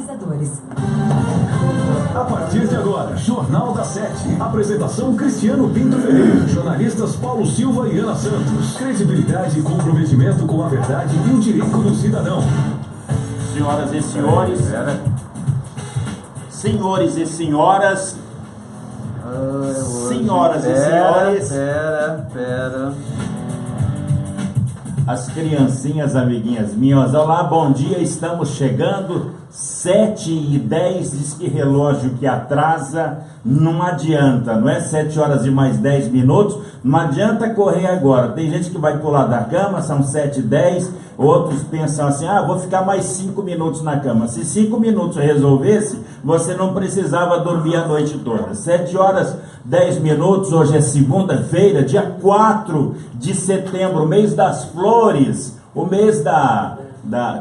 sinalizadores. A partir de agora, Jornal da Sete. Apresentação Cristiano Pinto Ferreira. Jornalistas Paulo Silva e Ana Santos. Credibilidade e comprometimento com a verdade e o direito do cidadão. Senhoras e senhores, senhores e senhoras, senhoras e senhores, as criancinhas, amiguinhas minhas, olá, bom dia, estamos chegando, 7h10, diz que relógio que atrasa, não adianta, não é 7 horas e mais 10 minutos, não adianta correr agora, tem gente que vai pular da cama, são 7h10, outros pensam assim, vou ficar mais 5 minutos na cama, se 5 minutos resolvesse, você não precisava dormir a noite toda. 7 horas 10 minutos, hoje é segunda-feira, dia 4 de setembro, mês das flores, o mês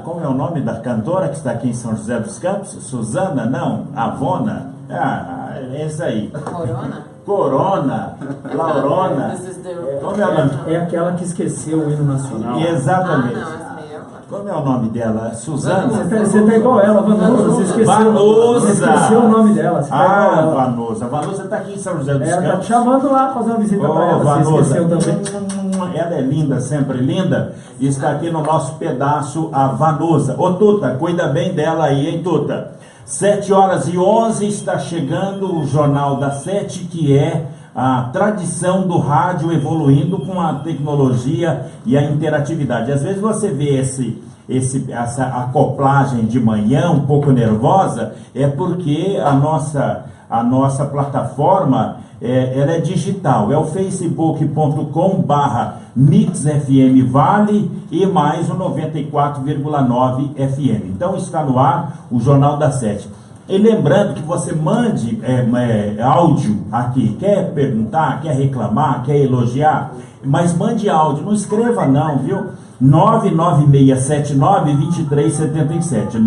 como é o nome da cantora que está aqui em São José dos Campos? Suzana? Não, Avona? É isso aí. Corona, Laurona. Como é o nome? É aquela que esqueceu o hino nacional. Exatamente. Como é o nome dela? Suzana? Você tá igual ela, Vanusa. Você esqueceu, Vanusa. Você esqueceu o nome dela. Vanusa. Vanusa está aqui em São José dos Campos. Ela tá te chamando lá fazer uma visita para ela. Vanusa. Você esqueceu também. Ela é linda, sempre linda. E está aqui no nosso pedaço a Vanusa. Ô Tuta, cuida bem dela aí, hein, Tuta? 7h11 está chegando o Jornal da Sete, que é a tradição do rádio evoluindo com a tecnologia e a interatividade. Às vezes você vê essa acoplagem de manhã um pouco nervosa, é porque a nossa plataforma ela é digital, é o facebook.com/MixFM Vale e mais o 94,9 FM. Então está no ar o Jornal da Sete. E lembrando que você mande áudio aqui, quer perguntar, quer reclamar, quer elogiar, mas mande áudio, não escreva não, viu? 99679-2377,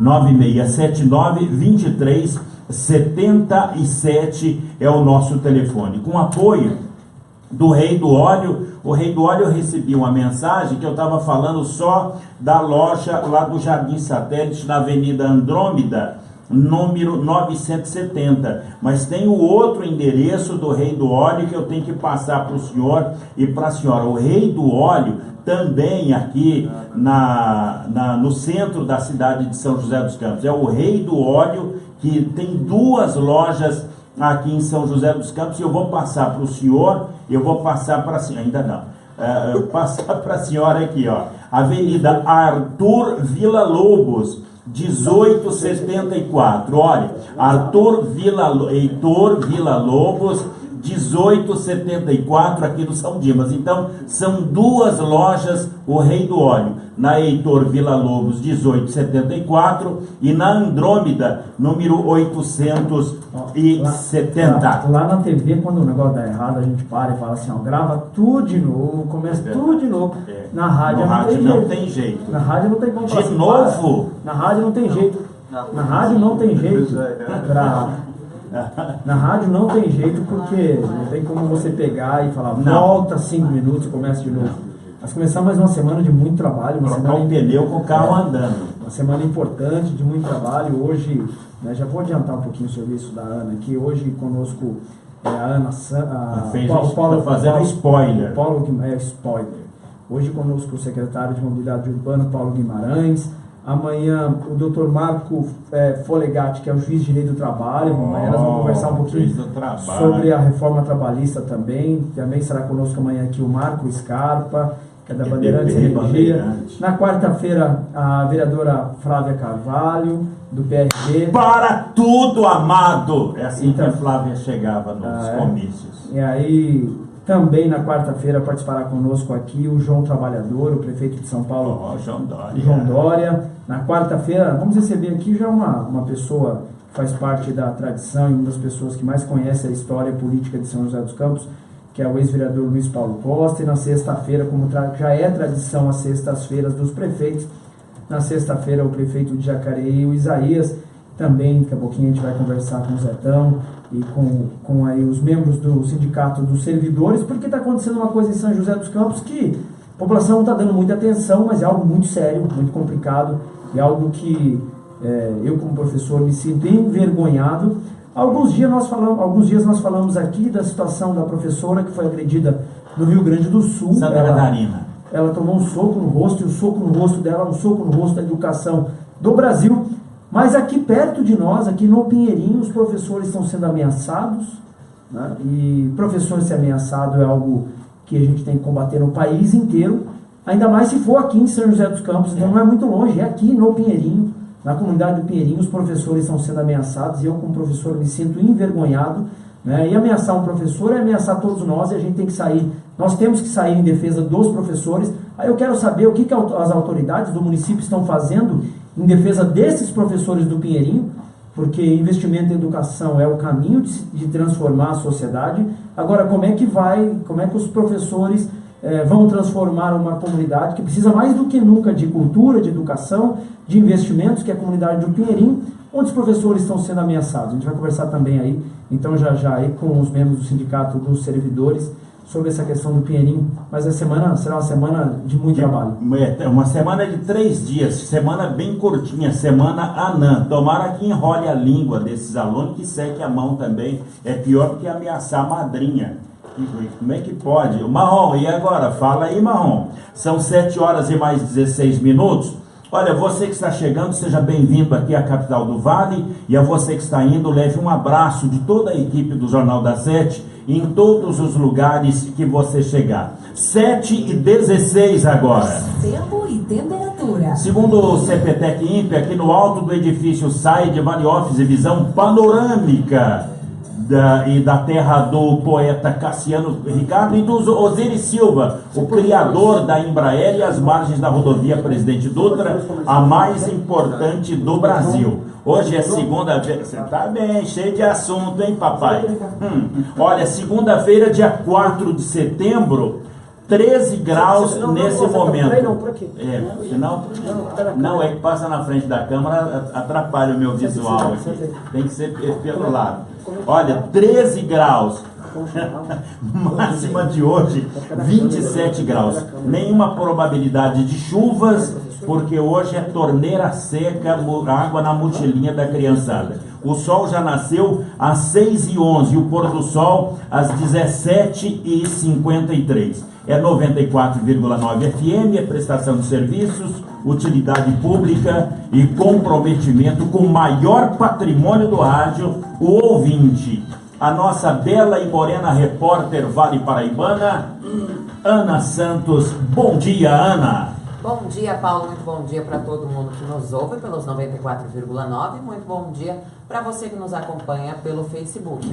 99679-2377 é o nosso telefone, com apoio do Rei do Óleo. O Rei do Óleo, eu recebi uma mensagem que eu estava falando só da loja lá do Jardim Satélite, na Avenida Andrômeda, número 970, mas tem o outro endereço do Rei do Óleo que eu tenho que passar para o senhor e para a senhora. O Rei do Óleo também aqui no centro da cidade de São José dos Campos, é o Rei do Óleo, que tem 2 lojas aqui em São José dos Campos, e eu vou passar para o senhor, eu vou passar para a senhora, ainda não, passar para a senhora aqui, ó, Avenida Arthur Villa Lobos, 1874, olha, Heitor Villa Lobos, 1874, aqui no São Dimas. Então, são 2 lojas, o Rei do Óleo, na Heitor Villa Lobos, 1874, e na Andrômeda, número 870. Lá na TV, quando o negócio dá errado, a gente para e fala assim, grava tudo de novo, começa tudo de novo. Na rádio não tem jeito. Na rádio não tem como de novo? Na rádio não tem jeito. Na rádio não tem jeito. Na rádio não tem jeito, porque não tem como você pegar e falar, volta 5 minutos e começa de novo. Nós começamos mais uma semana de muito trabalho. Trocar um pneu com o carro andando. Uma semana importante, de muito trabalho. Hoje, já vou adiantar um pouquinho sobre isso da Ana aqui. Hoje conosco a Ana Paulo fazendo spoiler. Spoiler. Hoje conosco o secretário de Mobilidade Urbana, Paulo Guimarães. Amanhã o Dr. Marco Folegatti, que é o juiz de lei do trabalho. Amanhã nós vamos conversar um pouquinho sobre a reforma trabalhista também. Também será conosco amanhã aqui o Marco Scarpa, que é da Bandeirantes Energia. Na quarta-feira, a vereadora Flávia Carvalho, do PRB. Para tudo, amado! É assim que a Flávia chegava nos comícios. E aí, também na quarta-feira participará conosco aqui o João Trabalhador, o prefeito de São Paulo, João Dória. Na quarta-feira vamos receber aqui já uma pessoa que faz parte da tradição e uma das pessoas que mais conhece a história política de São José dos Campos, que é o ex-vereador Luiz Paulo Costa. E na sexta-feira, como já é tradição as sextas-feiras dos prefeitos, na sexta-feira o prefeito de Jacareí, o Isaías. Também, daqui a pouquinho a gente vai conversar com o Zetão e com aí os membros do Sindicato dos Servidores, porque está acontecendo uma coisa em São José dos Campos que a população não está dando muita atenção, mas é algo muito sério, muito complicado, e algo que eu como professor me sinto envergonhado. Alguns dias nós falamos aqui da situação da professora que foi agredida no Rio Grande do Sul. Santa Catarina. Ela tomou um soco no rosto, e o soco no rosto dela, um soco no rosto da educação do Brasil. Mas aqui perto de nós, aqui no Pinheirinho, os professores estão sendo ameaçados, né? E professor ser ameaçado é algo que a gente tem que combater no país inteiro, ainda mais se for aqui em São José dos Campos, então não é muito longe, é aqui no Pinheirinho, na comunidade do Pinheirinho, os professores estão sendo ameaçados, e eu como professor me sinto envergonhado, né? E ameaçar um professor é ameaçar todos nós, e a gente tem que sair, nós temos que sair em defesa dos professores. Aí eu quero saber o que as autoridades do município estão fazendo em defesa desses professores do Pinheirinho, porque investimento em educação é o caminho de transformar a sociedade. Agora, como é que os professores vão transformar uma comunidade que precisa mais do que nunca de cultura, de educação, de investimentos, que é a comunidade do Pinheirinho, onde os professores estão sendo ameaçados. A gente vai conversar também aí, então já aí com os membros do Sindicato dos Servidores, sobre essa questão do Pinheirinho, mas a semana será uma semana de muito trabalho. Uma semana de 3 dias, semana bem curtinha, semana anã. Tomara que enrole a língua desses alunos, que seque a mão também. É pior do que ameaçar a madrinha. Como é que pode? Marrom, e agora? Fala aí, Marrom. São 7 horas e mais 16 minutos. Olha, você que está chegando, seja bem-vindo aqui à capital do Vale, e a você que está indo, leve um abraço de toda a equipe do Jornal da Sete, em todos os lugares que você chegar. 7h16 agora. Tempo e temperatura. Segundo o CPTEC INPE, aqui no alto do edifício SAID Vale Office, visão panorâmica da terra do poeta Cassiano Ricardo e do Osiris Silva, o criador da Embraer e as margens da rodovia Presidente Dutra, a mais importante do Brasil. Hoje é segunda-feira, você tá bem, cheio de assunto, hein, papai? Olha, segunda-feira, dia 4 de setembro, 13 graus nesse momento. Senão, não, é que passa na frente da câmera, atrapalha o meu visual aqui. Tem que ser pelo lado. Olha, 13 graus. Máxima de hoje, 27 graus. Nenhuma probabilidade de chuvas, porque hoje é torneira seca, água na mochilinha da criançada. O sol já nasceu às 6h11 e o pôr do sol às 17h53. É 94,9 FM, é prestação de serviços, utilidade pública e comprometimento com o maior patrimônio do rádio, o ouvinte. A nossa bela e morena repórter Vale Paraibana, Ana Santos. Bom dia, Ana. Bom dia, Paulo. Muito bom dia para todo mundo que nos ouve pelos 94,9. Muito bom dia para você que nos acompanha pelo Facebook.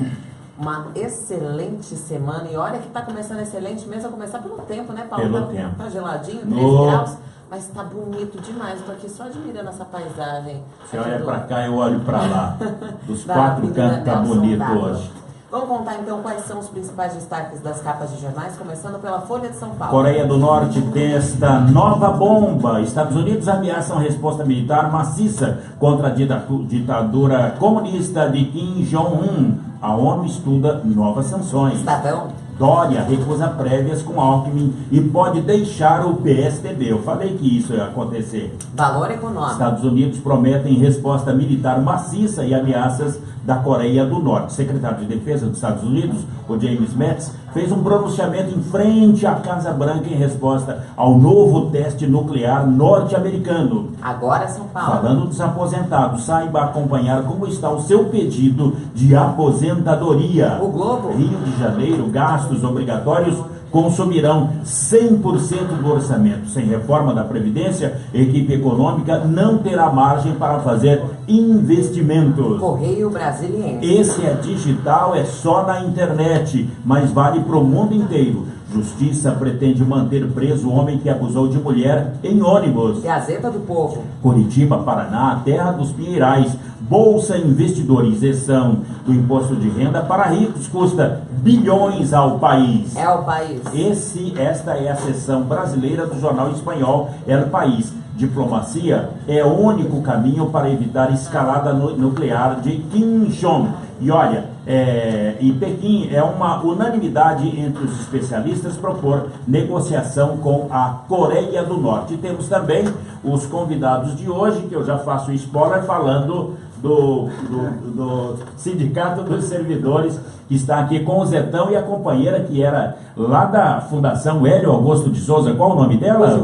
Uma excelente semana. E olha que está começando excelente mesmo, a começar pelo tempo, né, Paulo? Pelo tempo. Tá geladinho, 13 graus. Mas está bonito demais. Estou aqui só admirando essa paisagem. Você olha para cá, eu olho para lá. Dos 4 cantos está bonito hoje. Vamos contar então quais são os principais destaques das capas de jornais, começando pela Folha de São Paulo. Coreia do Norte testa nova bomba. Estados Unidos ameaçam resposta militar maciça contra a ditadura comunista de Kim Jong-un. A ONU estuda novas sanções. Estadão. Dória recusa prévias com Alckmin e pode deixar o PSDB. Eu falei que isso ia acontecer. Valor Econômico. Estados Unidos prometem resposta militar maciça e ameaças da Coreia do Norte. O secretário de Defesa dos Estados Unidos, o James Mattis, fez um pronunciamento em frente à Casa Branca em resposta ao novo teste nuclear norte-americano. Agora São Paulo. Falando dos aposentados, saiba acompanhar como está o seu pedido de aposentadoria. O Globo. Rio de Janeiro, gastos obrigatórios consumirão 100% do orçamento. Sem reforma da Previdência, a equipe econômica não terá margem para fazer investimentos. Correio Brasiliense. Esse é digital, é só na internet, mas vale para o mundo inteiro. Justiça pretende manter preso o homem que abusou de mulher em ônibus. Gazeta do Povo. Curitiba, Paraná, terra dos pinheirais. Bolsa Investidor, isenção do imposto de renda para ricos, custa bilhões ao país. É o país. Esta é a seção brasileira do jornal espanhol El País. diplomacia é o único caminho para evitar escalada nuclear de Kim Jong. E olha, e Pequim é uma unanimidade entre os especialistas propor negociação com a Coreia do Norte. E temos também os convidados de hoje, que eu já faço spoiler, falando do Sindicato dos Servidores, que está aqui com o Zetão e a companheira que era lá da Fundação Hélio Augusto de Souza. Qual o nome dela?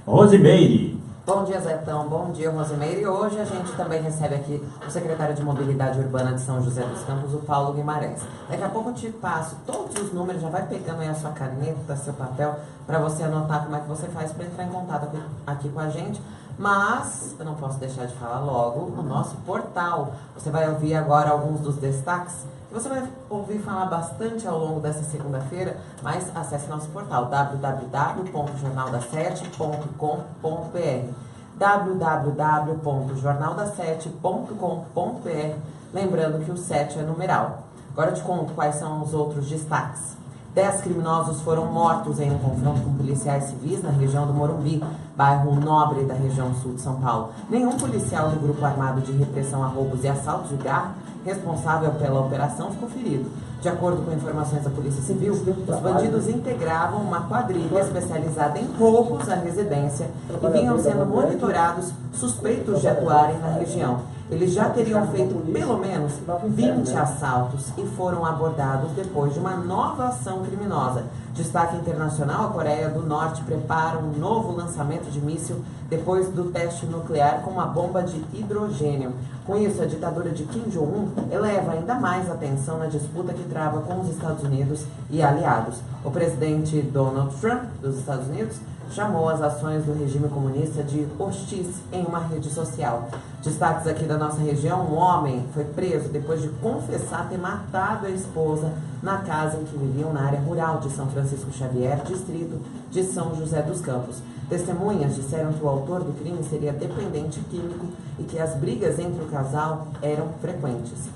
Rosimeire. Bom dia, Zetão. Bom dia, Rosimeire. E hoje a gente também recebe aqui o secretário de Mobilidade Urbana de São José dos Campos, o Paulo Guimarães. Daqui a pouco eu te passo todos os números, já vai pegando aí a sua caneta, seu papel, para você anotar como é que você faz para entrar em contato aqui com a gente. Mas eu não posso deixar de falar logo no nosso portal. Você vai ouvir agora alguns dos destaques que você vai ouvir falar bastante ao longo dessa segunda-feira, mas acesse nosso portal www.jornalda7.com.br www.jornalda7.com.br. Lembrando que o 7 é numeral. Agora eu te conto quais são os outros destaques. 10 criminosos foram mortos em um confronto com policiais civis na região do Morumbi, bairro nobre da região sul de São Paulo. Nenhum policial do Grupo Armado de Repressão a Roubos e Assaltos, o GAR, responsável pela operação, ficou ferido. De acordo com informações da Polícia Civil, os bandidos integravam uma quadrilha especializada em roubos à residência e vinham sendo monitorados suspeitos de atuarem na região. Eles já teriam feito pelo menos 20 assaltos e foram abordados depois de uma nova ação criminosa. Destaque internacional: a Coreia do Norte prepara um novo lançamento de míssil depois do teste nuclear com uma bomba de hidrogênio. Com isso, a ditadura de Kim Jong-un eleva ainda mais a tensão na disputa que trava com os Estados Unidos e aliados. O presidente Donald Trump dos Estados Unidos chamou as ações do regime comunista de hostis em uma rede social. Destaques aqui da nossa região: um homem foi preso depois de confessar ter matado a esposa na casa em que viviam na área rural de São Francisco Xavier, distrito de São José dos Campos. Testemunhas disseram que o autor do crime seria dependente químico e que as brigas entre o casal eram frequentes.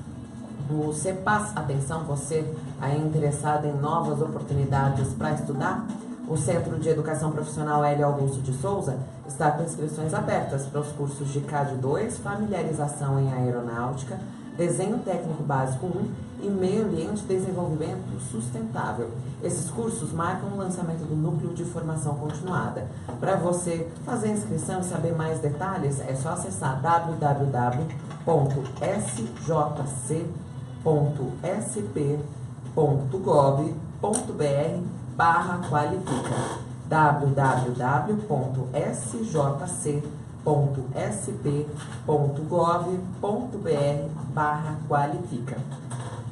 O CEPAS, atenção você aí interessado em novas oportunidades para estudar, o Centro de Educação Profissional Hélio Augusto de Souza está com inscrições abertas para os cursos de CAD 2, Familiarização em Aeronáutica, Desenho Técnico Básico 1 e Meio Ambiente e Desenvolvimento Sustentável. Esses cursos marcam o lançamento do Núcleo de Formação Continuada. Para você fazer a inscrição e saber mais detalhes, é só acessar www.sjc.sp.gov.br/qualifica www.sjc.sp.gov.br/qualifica.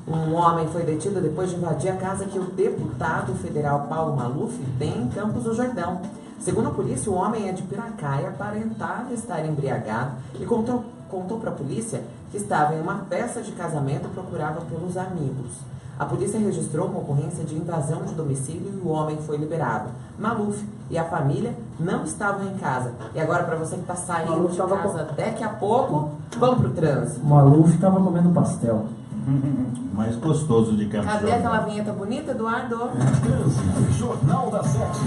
Um homem foi detido depois de invadir a casa que o deputado federal Paulo Maluf tem em Campos do Jordão. Segundo a polícia, o homem é de Piracaia, aparentava estar embriagado e contou para a polícia que estava em uma festa de casamento e procurava pelos amigos. A polícia registrou uma ocorrência de invasão de domicílio e o homem foi liberado. Maluf e a família não estavam em casa. E agora, para você que está saindo de casa daqui a pouco, vamos pro trânsito. Maluf estava comendo pastel. Mais gostoso de Campos. Cadê aquela vinheta bonita, Eduardo? Trânsito, Jornal da 7.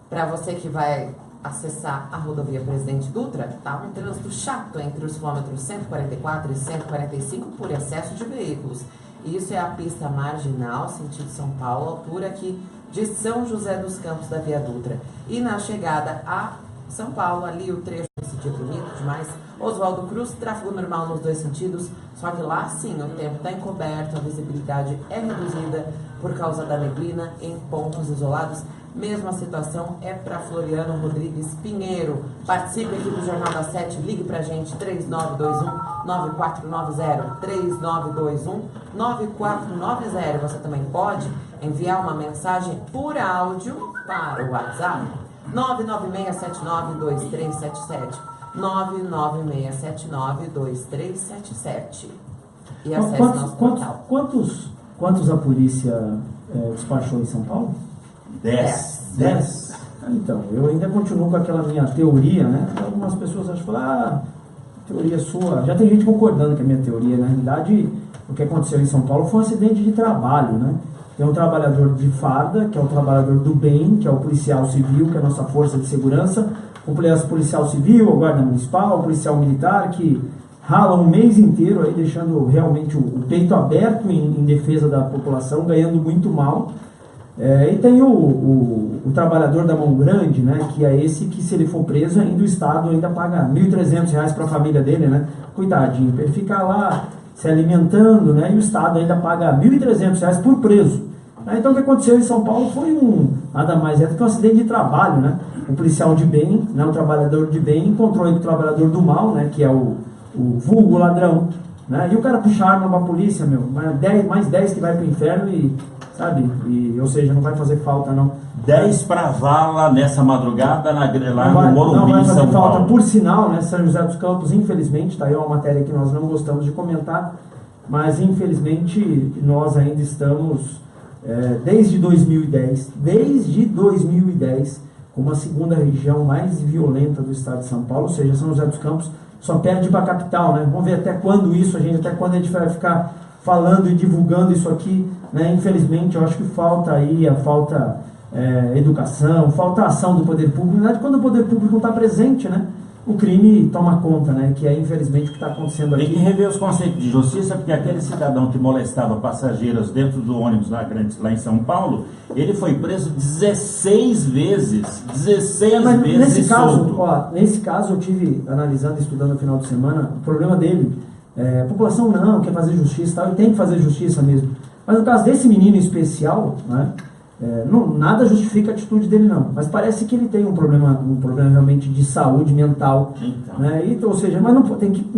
Para você que vai acessar a rodovia Presidente Dutra, tá um trânsito chato entre os quilômetros 144 e 145 por excesso de veículos. Isso é a pista marginal, sentido São Paulo, altura aqui de São José dos Campos da Via Dutra. E na chegada a São Paulo, ali o trecho desse dia bonito demais, Oswaldo Cruz, tráfego normal nos dois sentidos, só que lá sim o tempo está encoberto, a visibilidade é reduzida por causa da neblina em pontos isolados. Mesma situação é para Floriano Rodrigues Pinheiro. Participe aqui do Jornal da 7, ligue pra gente 3921-9490, 3921-9490. Você também pode enviar uma mensagem por áudio para o WhatsApp 996792377, 996792377. E acesse nosso portal. Quantos a polícia despachou em São Paulo? 10. Então, eu ainda continuo com aquela minha teoria, né? Algumas pessoas acham que teoria sua. Já tem gente concordando com a minha teoria. Na realidade, o que aconteceu em São Paulo foi um acidente de trabalho, né? Tem um trabalhador de farda, que é o trabalhador do bem, que é o policial civil, que é a nossa força de segurança, o policial civil, a guarda municipal, o policial militar, que ralam um mês inteiro aí, deixando realmente o peito aberto em defesa da população, ganhando muito mal. E tem o trabalhador da mão grande, né, que é esse que, se ele for preso, ainda o Estado ainda paga R$ 1.300 para a família dele, né? Coitadinho, ele fica lá se alimentando, né, e o Estado ainda paga R$ 1.300 por preso. Então o que aconteceu em São Paulo foi nada mais do que um acidente de trabalho, né? Um policial de bem, né, um trabalhador de bem, encontrou o trabalhador do mal, né, que é o vulgo ladrão, né? E o cara puxa a arma pra polícia, mais 10 que vai pro inferno sabe? Ou seja, não vai fazer falta, não. 10 para vala nessa madrugada lá no Morumbi, não vai fazer São falta. Paulo. Por sinal, né, São José dos Campos, infelizmente, tá aí uma matéria que nós não gostamos de comentar, mas infelizmente nós ainda estamos, desde 2010, como a segunda região mais violenta do estado de São Paulo, ou seja, São José dos Campos só perde para a capital, né? Vamos ver até quando a gente vai ficar falando e divulgando isso aqui, né? Infelizmente, eu acho que falta educação, falta ação do poder público. Na verdade, quando o poder público não está presente, né, o crime toma conta, né? Que é infelizmente o que está acontecendo aqui. Tem que rever os conceitos de justiça, porque aquele cidadão que molestava passageiros dentro do ônibus lá em São Paulo, ele foi preso 16 vezes. 16 vezes solto. Nesse caso, eu tive analisando, estudando no final de semana, o problema dele, a população não quer fazer justiça, tal, e tem que fazer justiça mesmo. Mas no caso desse menino especial, né, nada justifica a atitude dele, não. Mas parece que ele tem um problema realmente de saúde mental. Então. Né? Ou seja, mas não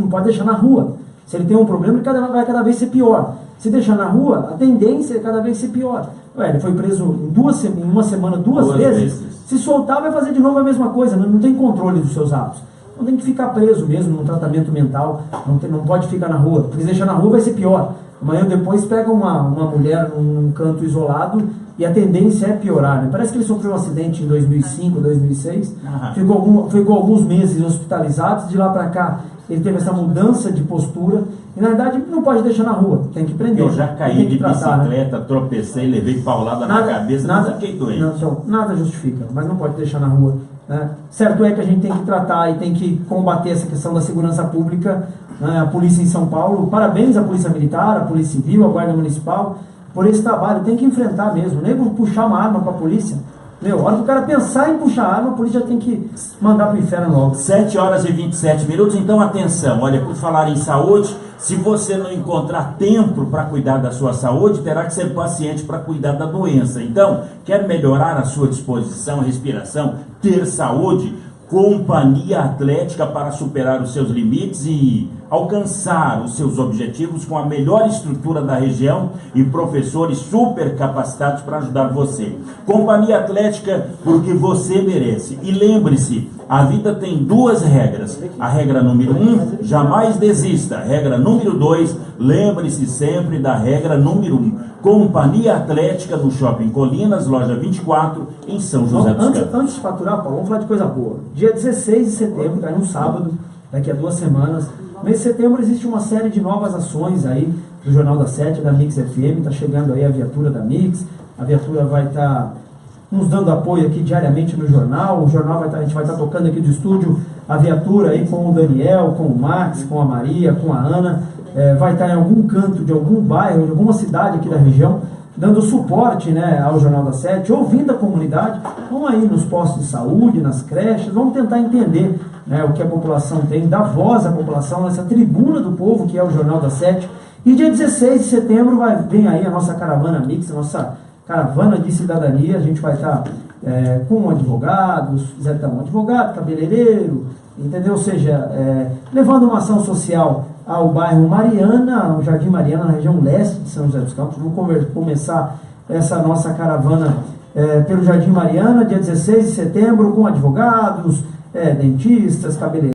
pode deixar na rua. Se ele tem um problema, ele vai cada vez ser pior. Se deixar na rua, a tendência é cada vez ser pior. Ele foi preso em uma semana duas vezes. Se soltar, vai fazer de novo a mesma coisa. Não tem controle dos seus atos. Então tem que ficar preso mesmo, num tratamento mental. Não pode ficar na rua. Porque se deixar na rua, vai ser pior. Amanhã depois pega uma mulher num canto isolado e a tendência é piorar, né? Parece que ele sofreu um acidente em 2005, 2006, ficou alguns meses hospitalizado, de lá para cá ele teve essa mudança de postura e na verdade não pode deixar na rua, tem que prender. Eu já caí de bicicleta, tropecei, levei paulada na cabeça, fiquei doente. Nada justifica, mas não pode deixar na rua. Né? Certo é que a gente tem que tratar e tem que combater essa questão da segurança pública, né? A polícia em São Paulo, parabéns à polícia militar, à polícia civil, à guarda municipal, por esse trabalho, tem que enfrentar mesmo, nem puxar uma arma para a polícia. A hora que o cara pensar em puxar a arma, a polícia tem que mandar para o inferno logo. 7 horas e 27 minutos, então atenção, olha, por falar em saúde, se você não encontrar tempo para cuidar da sua saúde, terá que ser paciente para cuidar da doença. Então, quer melhorar a sua disposição, respiração, ter saúde? Companhia Atlética para superar os seus limites e alcançar os seus objetivos com a melhor estrutura da região e professores super capacitados para ajudar você. Companhia Atlética, porque você merece. E lembre-se, a vida tem 2 regras. A regra número 1, jamais desista. Regra número 2, lembre-se sempre da regra número 1. Companhia Atlética no Shopping Colinas, loja 24, em São José dos Campos. Antes de faturar, Paulo, vamos falar de coisa boa. Dia 16 de setembro, cai num sábado, daqui a 2 semanas. No mês de setembro existe uma série de novas ações aí do Jornal da 7, da Mix FM. Está chegando aí a viatura da Mix. A viatura vai estar nos dando apoio aqui diariamente no jornal. O jornal a gente vai estar tocando aqui do estúdio a viatura aí com o Daniel, com o Max, com a Maria, com a Ana. Vai estar em algum canto de algum bairro, de alguma cidade aqui da região, dando suporte, né, ao Jornal da 7, ouvindo a comunidade. Vamos aí nos postos de saúde, nas creches, vamos tentar entender, né, o que a população tem, dar voz à população nessa tribuna do povo que é o Jornal da 7. E dia 16 de setembro vem aí a nossa caravana Mix, a nossa caravana de cidadania. A gente vai estar com advogados, um advogado, cabeleireiro, entendeu? Ou seja, levando uma ação social ao bairro Mariana, o Jardim Mariana, na região leste de São José dos Campos. Vamos começar essa nossa caravana pelo Jardim Mariana, dia 16 de setembro, com advogados, dentistas, cabeleireiros.